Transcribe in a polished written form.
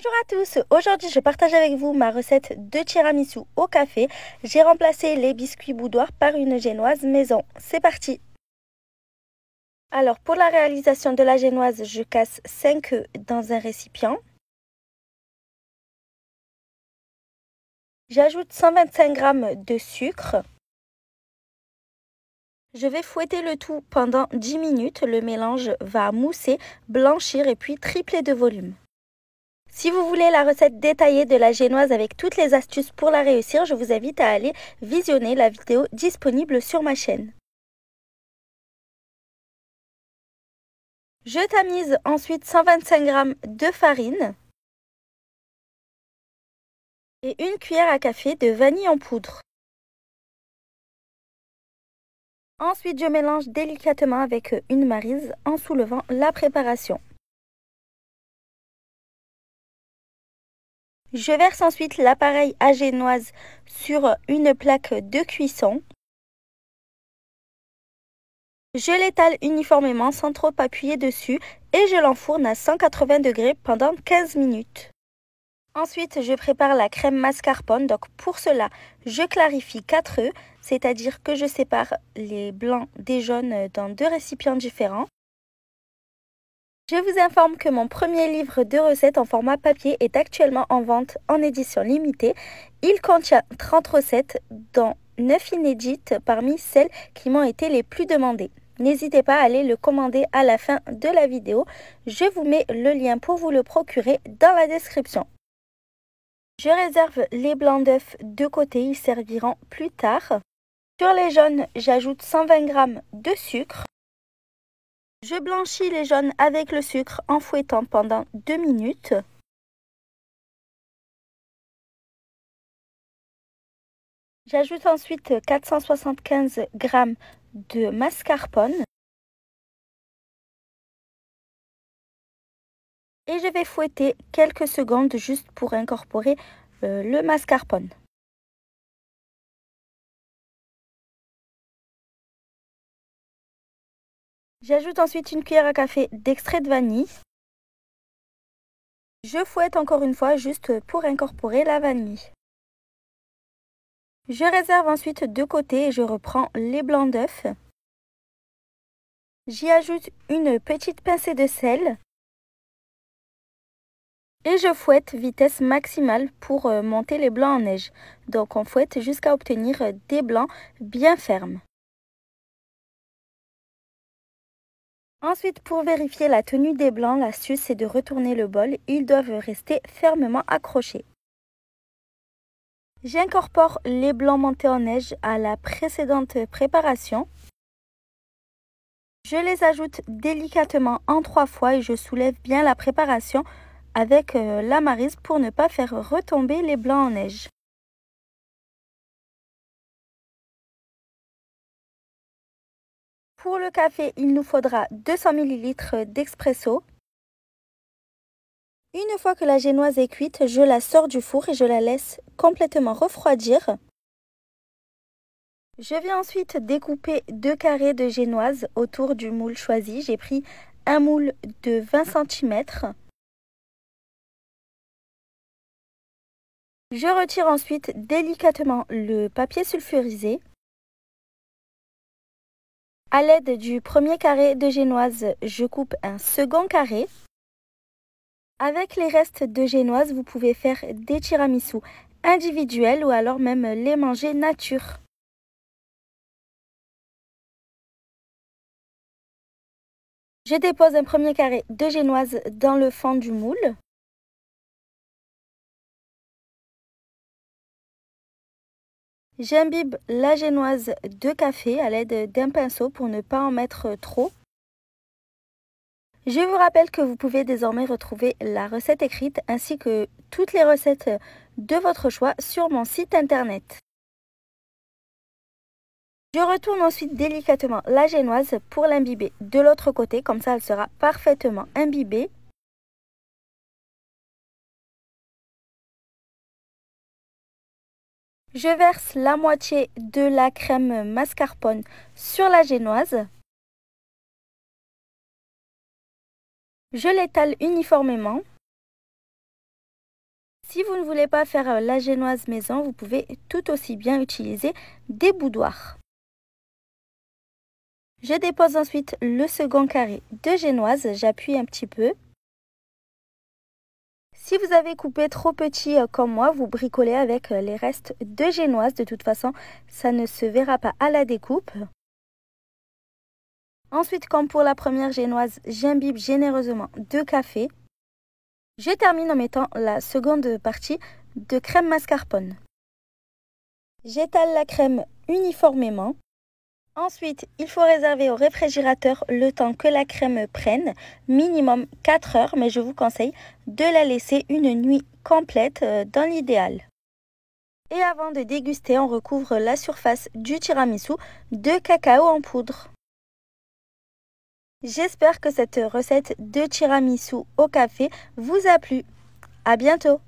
Bonjour à tous, aujourd'hui je partage avec vous ma recette de tiramisu au café. J'ai remplacé les biscuits boudoir par une génoise maison. C'est parti! Alors pour la réalisation de la génoise, je casse 5 œufs dans un récipient. J'ajoute 125 g de sucre. Je vais fouetter le tout pendant 10 minutes. Le mélange va mousser, blanchir et puis tripler de volume. Si vous voulez la recette détaillée de la génoise avec toutes les astuces pour la réussir, je vous invite à aller visionner la vidéo disponible sur ma chaîne. Je tamise ensuite 125 g de farine et une cuillère à café de vanille en poudre. Ensuite, je mélange délicatement avec une maryse en soulevant la préparation. Je verse ensuite l'appareil à génoise sur une plaque de cuisson. Je l'étale uniformément sans trop appuyer dessus et je l'enfourne à 180 degrés pendant 15 minutes. Ensuite, je prépare la crème mascarpone. Donc pour cela, je clarifie 4 œufs, c'est-à-dire que je sépare les blancs des jaunes dans 2 récipients différents. Je vous informe que mon premier livre de recettes en format papier est actuellement en vente en édition limitée. Il contient 30 recettes, dont 9 inédites parmi celles qui m'ont été les plus demandées. N'hésitez pas à aller le commander à la fin de la vidéo. Je vous mets le lien pour vous le procurer dans la description. Je réserve les blancs d'œufs de côté, ils serviront plus tard. Sur les jaunes, j'ajoute 120 g de sucre. Je blanchis les jaunes avec le sucre en fouettant pendant 2 minutes. J'ajoute ensuite 475 g de mascarpone. Et je vais fouetter quelques secondes juste pour incorporer le mascarpone. J'ajoute ensuite une cuillère à café d'extrait de vanille. Je fouette encore une fois juste pour incorporer la vanille. Je réserve ensuite de côté et je reprends les blancs d'œufs. J'y ajoute une petite pincée de sel. Et je fouette vitesse maximale pour monter les blancs en neige. Donc on fouette jusqu'à obtenir des blancs bien fermes. Ensuite, pour vérifier la tenue des blancs, l'astuce c'est de retourner le bol. Ils doivent rester fermement accrochés. J'incorpore les blancs montés en neige à la précédente préparation. Je les ajoute délicatement en 3 fois et je soulève bien la préparation avec la maryse pour ne pas faire retomber les blancs en neige. Pour le café, il nous faudra 200 ml d'expresso. Une fois que la génoise est cuite, je la sors du four et je la laisse complètement refroidir. Je vais ensuite découper 2 carrés de génoise autour du moule choisi. J'ai pris un moule de 20 cm. Je retire ensuite délicatement le papier sulfurisé. À l'aide du premier carré de génoise, je coupe un second carré. Avec les restes de génoise, vous pouvez faire des tiramisu individuels ou alors même les manger nature. Je dépose un premier carré de génoise dans le fond du moule. J'imbibe la génoise de café à l'aide d'un pinceau pour ne pas en mettre trop. Je vous rappelle que vous pouvez désormais retrouver la recette écrite ainsi que toutes les recettes de votre choix sur mon site internet. Je retourne ensuite délicatement la génoise pour l'imbiber de l'autre côté, comme ça elle sera parfaitement imbibée. Je verse la moitié de la crème mascarpone sur la génoise. Je l'étale uniformément. Si vous ne voulez pas faire la génoise maison, vous pouvez tout aussi bien utiliser des boudoirs. Je dépose ensuite le second carré de génoise, j'appuie un petit peu. Si vous avez coupé trop petit comme moi, vous bricolez avec les restes de génoise. De toute façon, ça ne se verra pas à la découpe. Ensuite, comme pour la première génoise, j'imbibe généreusement de café. Je termine en mettant la seconde partie de crème mascarpone. J'étale la crème uniformément. Ensuite, il faut réserver au réfrigérateur le temps que la crème prenne, minimum 4 heures, mais je vous conseille de la laisser une nuit complète dans l'idéal. Et avant de déguster, on recouvre la surface du tiramisu de cacao en poudre. J'espère que cette recette de tiramisu au café vous a plu. À bientôt!